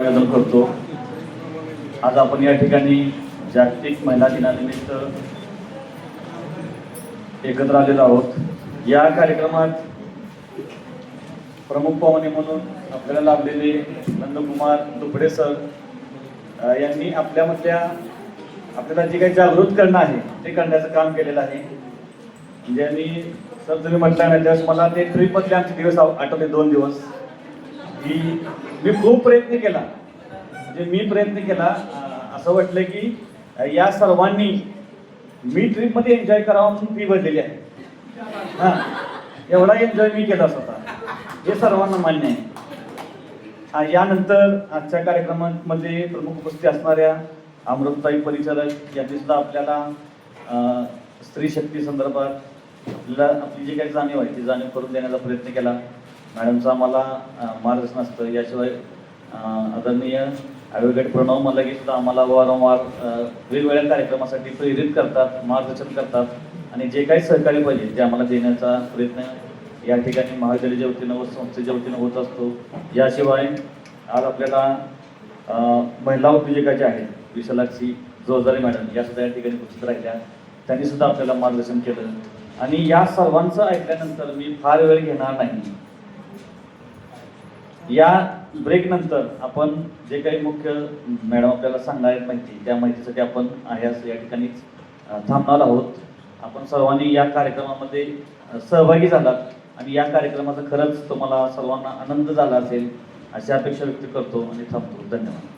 आयोजन करतो। आज आपण या ठिकाणी जागतिक महिला दिनानिमित्त एकत्र आलेलो आहोत। या कार्यक्रमात प्रमुख पाहुणे म्हणून आपल्याला लाभलेले नंदकुमार दुपडे सर यांनी आपल्यामधल्या आपल्याला जे काही जागृत करणं आहे ते करण्याचं काम केलेलं आहे। म्हणजे मी सर तुम्ही म्हटलं ना त्यावेळेस मला ते ट्रिपमधले आमचे दिवस आठवले 2 दिवस की मी खूप प्रयत्न केला। म्हणजे मी प्रयत्न केला असं वाटलं की या सर्वांनी मी ट्रिपमध्ये एन्जॉय करावं म्हणून फी भरलेली आहे। हां, एवढा एन्जॉय मी केला स्वतः, हे सर्वांना मान्य आहे। यानंतर आजच्या कार्यक्रमामध्ये प्रमुख उपस्थित असणाऱ्या अमृतताई परिचारक यांनी सुद्धा आपल्याला स्त्री शक्ती संदर्भात आपली जी काही जाणीव आहे ती जाणीव करून देण्याचा प्रयत्न केला। मॅडमचं आम्हाला मार्गदर्शन असतं। याशिवाय आदरणीय ॲडव्होकेट प्रणव मल्लगी सुद्धा आम्हाला वारंवार वेगवेगळ्या कार्यक्रमासाठी प्रेरित करतात, मार्गदर्शन करतात आणि जे काही सहकार्य पाहिजे ते आम्हाला देण्याचा प्रयत्न या ठिकाणी महाविद्यालयाच्या वतीनं व संस्थेच्या वतीनं होत असतो। याशिवाय आज आपल्याला महिला उद्योजका ज्या आहेत विशालाक्षी जोरदारे मॅडम या सुद्धा या ठिकाणी उपस्थित राहिल्या, त्यांनी सुद्धा आपल्याला मार्गदर्शन केलं आणि या सर्वांचं ऐकल्यानंतर मी फार वेळ घेणार नाही। या ब्रेक नंतर आपण जे काही मुख्य मॅडम आपल्याला सांगणार माहिती त्या माहितीसाठी आपण आहे असं या ठिकाणीच थांबणार आहोत। आपण सर्वांनी या कार्यक्रमामध्ये सहभागी झालात आणि या कार्यक्रमाचा खरंच तुम्हाला सर्वांना आनंद झाला असेल अशी अपेक्षा व्यक्त करतो आणि थांबतो। धन्यवाद।